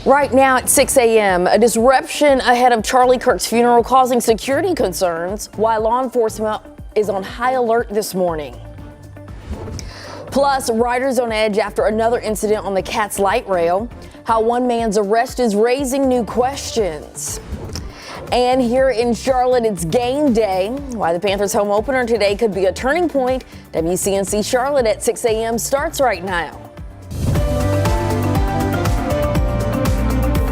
Right now at 6 a.m., a disruption ahead of Charlie Kirk's funeral causing security concerns while law enforcement is on high alert this morning. Plus, riders on edge after another incident on the Cats light rail. How one man's arrest is raising new questions. And here in Charlotte, it's game day. Why the Panthers home opener today could be a turning point. WCNC Charlotte at 6 a.m. starts right now.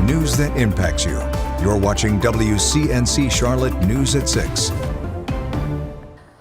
News that impacts you. You're watching WCNC Charlotte News at 6.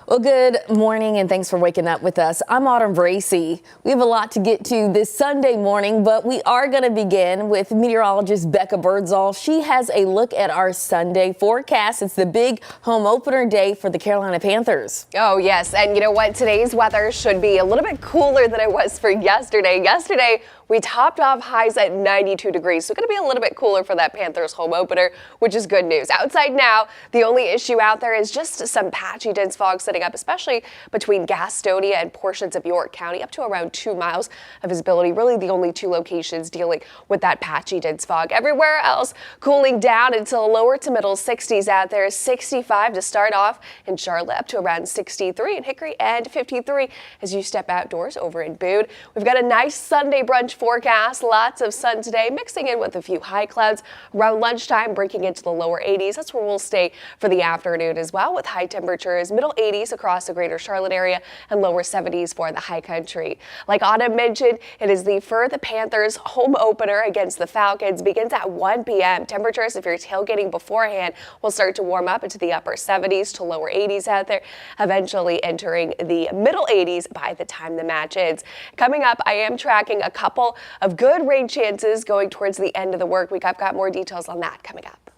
Well, good morning and thanks for waking up with us. I'm Autumn Bracey. We have a lot to get to this Sunday morning, but we are going to begin with meteorologist Becca Birdsall. She has a look at our Sunday forecast. It's the big home opener day for the Carolina Panthers. Oh, yes. And you know what? Today's weather should be a little bit cooler than it was for yesterday. Yesterday, we topped off highs at 92 degrees, so it's going to be a little bit cooler for that Panthers home opener, which is good news. Outside now, the only issue out there is just some patchy dense fog setting up, especially between Gastonia and portions of York County, up to around 2 miles of visibility. Really the only two locations dealing with that patchy dense fog. Everywhere else cooling down until lower to middle 60s out there. 65 to start off in Charlotte, up to around 63 in Hickory, and 53 as you step outdoors over in Boone. We've got a nice Sunday brunch forecast. Lots of sun today, mixing in with a few high clouds around lunchtime, breaking into the lower 80s. That's where we'll stay for the afternoon as well, with high temperatures middle 80s across the greater Charlotte area and lower 70s for the high country. Like Autumn mentioned, it is the Panthers home opener against the Falcons. Begins at 1 p.m. Temperatures, if you're tailgating beforehand, will start to warm up into the upper 70s to lower 80s out there, eventually entering the middle 80s by the time the match ends. Coming up, I am tracking a couple of good rain chances going towards the end of the work week. I've got more details on that coming up.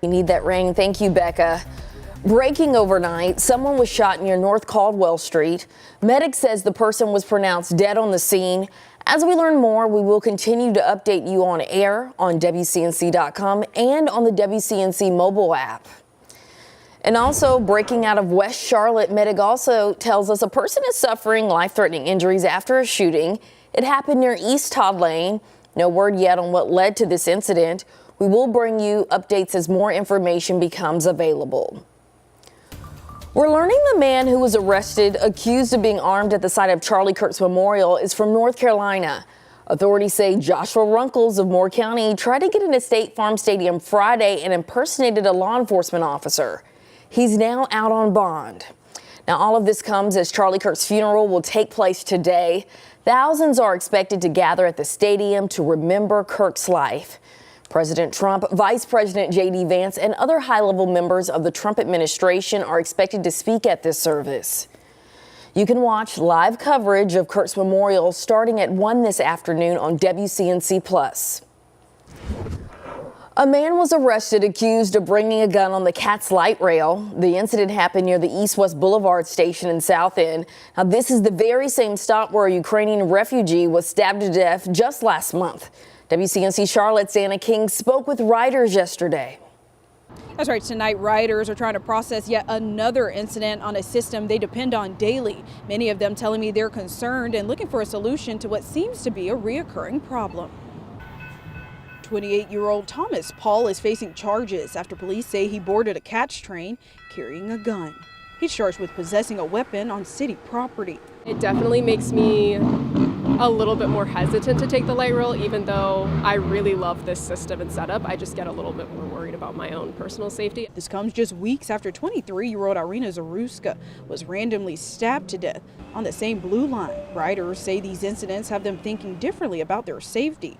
You need that rain. Thank you, Becca. Breaking overnight, someone was shot near North Caldwell Street. Medic says the person was pronounced dead on the scene. As we learn more, we will continue to update you on air on WCNC.com and on the WCNC mobile app. And also breaking out of West Charlotte, Medic also tells us a person is suffering life-threatening injuries after a shooting. It happened near East Todd Lane. No word yet on what led to this incident. We will bring you updates as more information becomes available. We're learning the man who was arrested, accused of being armed at the site of Charlie Kirk's memorial, is from North Carolina. Authorities say Joshua Runkles of Moore County tried to get into State Farm Stadium Friday and impersonated a law enforcement officer. He's now out on bond. Now, all of this comes as Charlie Kirk's funeral will take place today. Thousands are expected to gather at the stadium to remember Kirk's life. President Trump, Vice President J.D. Vance, and other high-level members of the Trump administration are expected to speak at this service. You can watch live coverage of Kirk's memorial starting at 1 this afternoon on WCNC+. A man was arrested accused of bringing a gun on the Cats light rail. The incident happened near the East-West Boulevard station in South End. Now, this is the very same stop where a Ukrainian refugee was stabbed to death just last month. WCNC Charlotte's Anna King spoke with riders yesterday. That's right. Tonight, riders are trying to process yet another incident on a system they depend on daily. Many of them telling me they're concerned and looking for a solution to what seems to be a reoccurring problem. 28-year-old Thomas Paul is facing charges after police say he boarded a Cats train carrying a gun. He's charged with possessing a weapon on city property. It definitely makes me a little bit more hesitant to take the light rail, even though I really love this system and setup. I just get a little bit more worried about my own personal safety. This comes just weeks after 23-year-old Irina Zaruska was randomly stabbed to death on the same blue line. Riders say these incidents have them thinking differently about their safety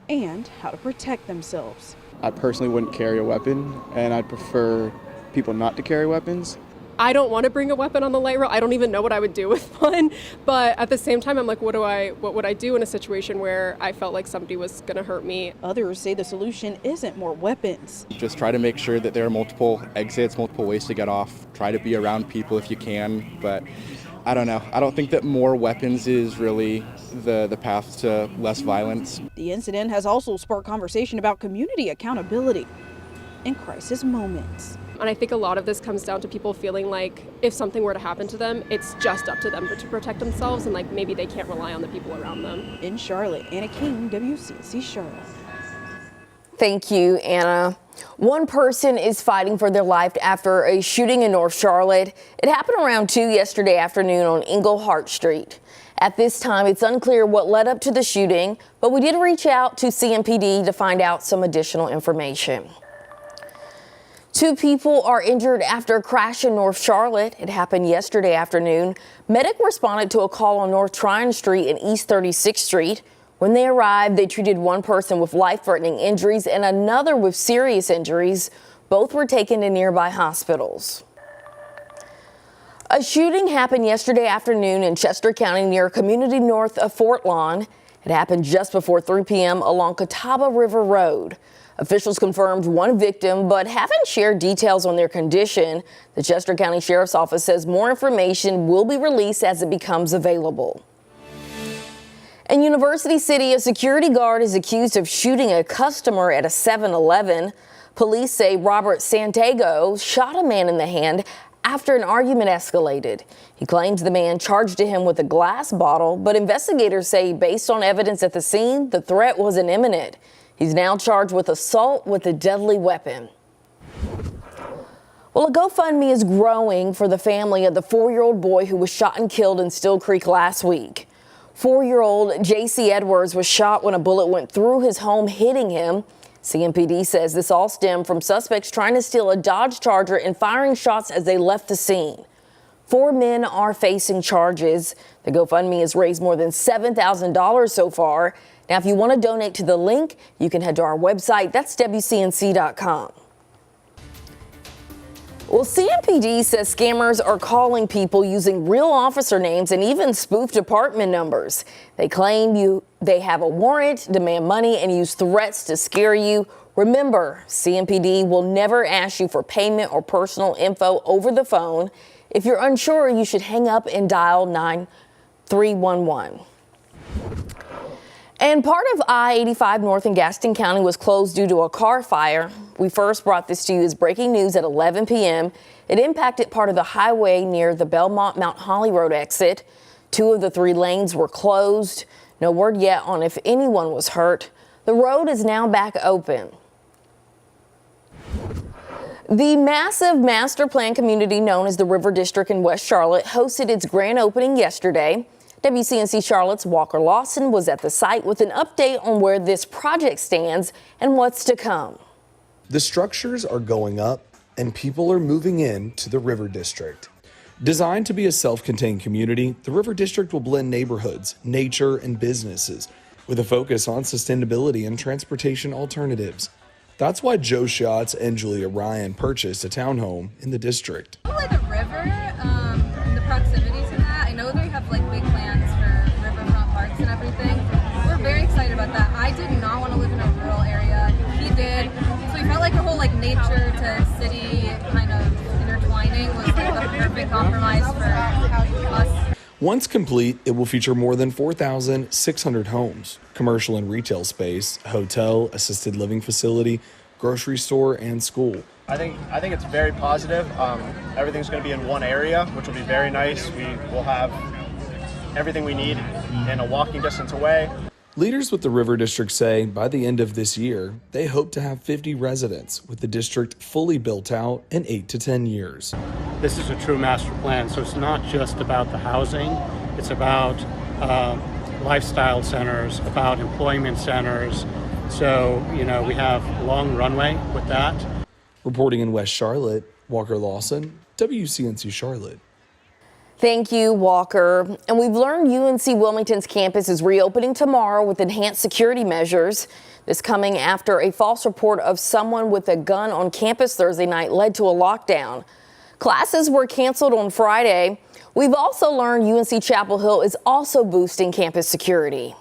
and how to protect themselves. I personally wouldn't carry a weapon, and I'd prefer people not to carry weapons. I don't want to bring a weapon on the light rail. I don't even know what I would do with one. But at the same time, I'm like, what would I do in a situation where I felt like somebody was going to hurt me? Others say the solution isn't more weapons. Just try to make sure that there are multiple exits, multiple ways to get off. Try to be around people if you can, but I don't know. I don't think that more weapons is really the path to less violence. The incident has also sparked conversation about community accountability in crisis moments. And I think a lot of this comes down to people feeling like if something were to happen to them, it's just up to them to protect themselves, and like maybe they can't rely on the people around them. In Charlotte, Anna King, WCNC Charlotte. Thank you, Anna. One person is fighting for their life after a shooting in North Charlotte. It happened around 2 yesterday afternoon on Englehart Street. At this time, it's unclear what led up to the shooting, but we did reach out to CMPD to find out some additional information. 2 people are injured after a crash in North Charlotte. It happened yesterday afternoon. Medic responded to a call on North Tryon Street and East 36th Street. When they arrived, they treated one person with life-threatening injuries and another with serious injuries. Both were taken to nearby hospitals. A shooting happened yesterday afternoon in Chester County near a community north of Fort Lawn. It happened just before 3 p.m. along Catawba River Road. Officials confirmed one victim, but haven't shared details on their condition. The Chester County Sheriff's Office says more information will be released as it becomes available. In University City, a security guard is accused of shooting a customer at a 7-Eleven. Police say Robert Santiago shot a man in the hand after an argument escalated. He claims the man charged to him with a glass bottle, but investigators say based on evidence at the scene, the threat wasn't imminent. He's now charged with assault with a deadly weapon. Well, a GoFundMe is growing for the family of the 4-year-old boy who was shot and killed in Still Creek last week. 4-year-old J.C. Edwards was shot when a bullet went through his home, hitting him. CMPD says this all stemmed from suspects trying to steal a Dodge Charger and firing shots as they left the scene. 4 men are facing charges. The GoFundMe has raised more than $7,000 so far. Now, if you want to donate to the link, you can head to our website. That's WCNC.com. Well, CMPD says scammers are calling people using real officer names and even spoofed apartment numbers. They claim they have a warrant, demand money, and use threats to scare you. Remember, CMPD will never ask you for payment or personal info over the phone. If you're unsure, you should hang up and dial 9311. And part of I-85 North in Gaston County was closed due to a car fire. We first brought this to you as breaking news at 11 p.m. It impacted part of the highway near the Belmont-Mount Holly Road exit. 2 of the 3 lanes were closed. No word yet on if anyone was hurt. The road is now back open. The massive master plan community known as the River District in West Charlotte hosted its grand opening yesterday. WCNC Charlotte's Walker Lawson was at the site with an update on where this project stands and what's to come. The structures are going up and people are moving in to the River District. Designed to be a self-contained community, the River District will blend neighborhoods, nature, and businesses with a focus on sustainability and transportation alternatives. That's why Joe Schatz and Julia Ryan purchased a townhome in the district. I like the river and the proximity to that. I know they have like big plans for riverfront parks and everything. We're very excited about that. I did not want to live in a rural area. He did. So we felt like the whole like nature to city kind of intertwining was like the perfect compromise for us. Once complete, it will feature more than 4,600 homes, commercial and retail space, hotel, assisted living facility, grocery store, and school. I think it's very positive. Everything's going to be in one area, which will be very nice. We will have everything we need in a walking distance away. Leaders with the River District say by the end of this year, they hope to have 50 residents, with the district fully built out in 8 to 10 years. This is a true master plan, so it's not just about the housing. It's about lifestyle centers, about employment centers. So, we have a long runway with that. Reporting in West Charlotte, Walker Lawson, WCNC Charlotte. Thank you, Walker. And we've learned UNC Wilmington's campus is reopening tomorrow with enhanced security measures. This coming after a false report of someone with a gun on campus Thursday night led to a lockdown. Classes were canceled on Friday. We've also learned UNC Chapel Hill is also boosting campus security.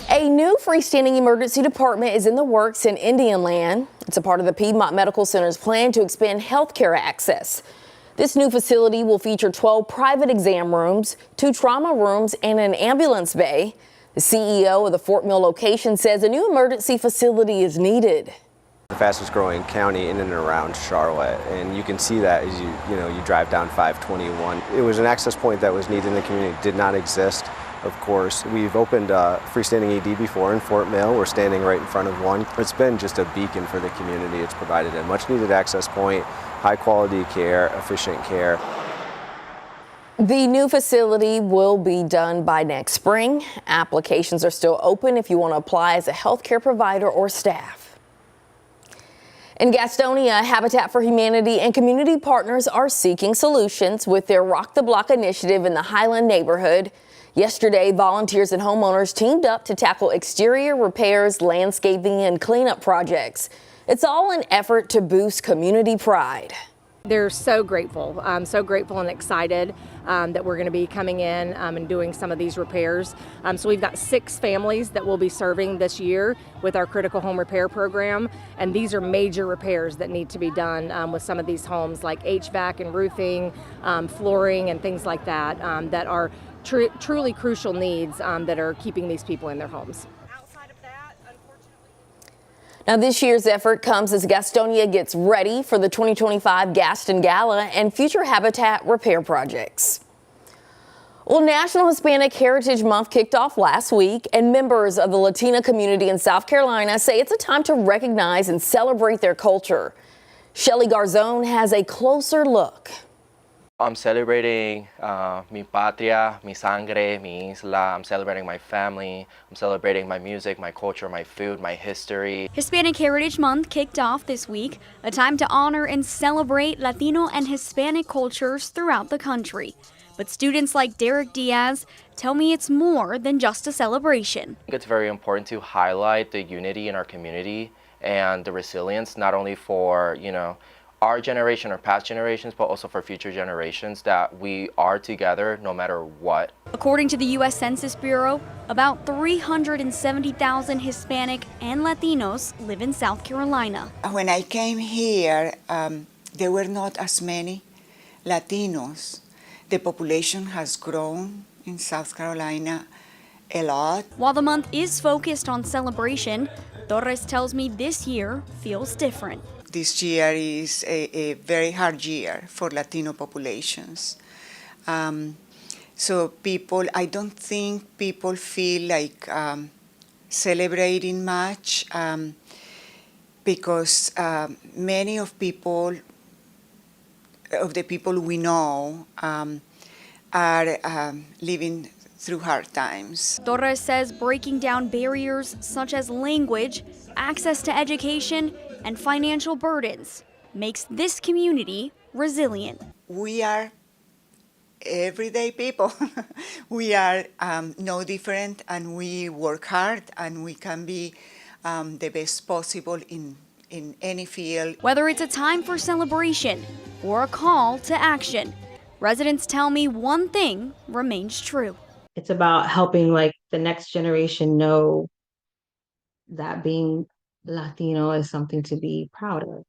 A new freestanding emergency department is in the works in Indian Land. It's a part of the Piedmont Medical Center's plan to expand healthcare access. This new facility will feature 12 private exam rooms, 2 trauma rooms, and an ambulance bay. The CEO of the Fort Mill location says a new emergency facility is needed. The fastest growing county in and around Charlotte, and you can see that as you drive down 521. It was an access point that was needed in the community, did not exist. of course. We've opened a freestanding ED before in Fort Mill. We're standing right in front of one. It's been just a beacon for the community. It's provided a much needed access point, high quality care, efficient care. The new facility will be done by next spring. Applications are still open if you want to apply as a healthcare provider or staff. In Gastonia, Habitat for Humanity and community partners are seeking solutions with their Rock the Block initiative in the Highland neighborhood. Yesterday, volunteers and homeowners teamed up to tackle exterior repairs, landscaping, and cleanup projects. It's all an effort to boost community pride. They're so grateful. I'm so grateful and excited that we're going to be coming in and doing some of these repairs. So we've got 6 families that we'll be serving this year with our critical home repair program. And these are major repairs that need to be done with some of these homes, like HVAC and roofing, flooring and things like that, that are truly crucial needs that are keeping these people in their homes. Now, this year's effort comes as Gastonia gets ready for the 2025 Gaston Gala and future habitat repair projects. Well, National Hispanic Heritage Month kicked off last week, and members of the Latina community in South Carolina say it's a time to recognize and celebrate their culture. Shelly Garzón has a closer look. I'm celebrating mi patria, mi sangre, mi isla. I'm celebrating my family. I'm celebrating my music, my culture, my food, my history. Hispanic Heritage Month kicked off this week, a time to honor and celebrate Latino and Hispanic cultures throughout the country. But students like Derek Diaz tell me it's more than just a celebration. I think it's very important to highlight the unity in our community and the resilience, not only for, our generation or past generations, but also for future generations, that we are together no matter what. According to the U.S. Census Bureau, about 370,000 Hispanic and Latinos live in South Carolina. When I came here, there were not as many Latinos. The population has grown in South Carolina a lot. While the month is focused on celebration, Torres tells me this year feels different. This year is a very hard year for Latino populations. So I don't think people feel like celebrating much because many of the people we know are living through hard times. Torres says breaking down barriers such as language, access to education, and financial burdens makes this community resilient. We are everyday people. We are no different, and we work hard, and we can be the best possible in any field. Whether it's a time for celebration or a call to action, residents tell me one thing remains true. It's about helping the next generation know that being Latino is something to be proud of.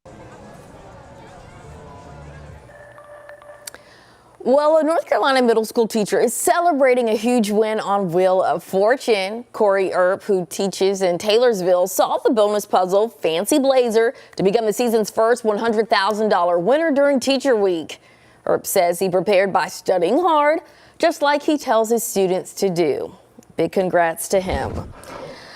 Well, a North Carolina middle school teacher is celebrating a huge win on Wheel of Fortune. Corey Earp, who teaches in Taylorsville, solved the bonus puzzle Fancy Blazer to become the season's first $100,000 winner during Teacher Week. Earp says he prepared by studying hard, just like he tells his students to do. Big congrats to him.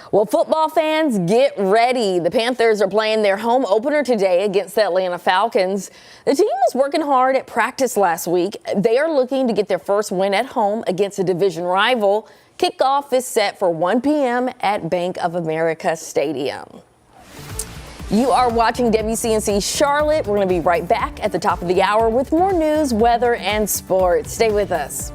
Well, football fans, get ready. The Panthers are playing their home opener today against the Atlanta Falcons. The team was working hard at practice last week. They are looking to get their first win at home against a division rival. Kickoff is set for 1 p.m. at Bank of America Stadium. You are watching WCNC Charlotte. We're going to be right back at the top of the hour with more news, weather, and sports. Stay with us.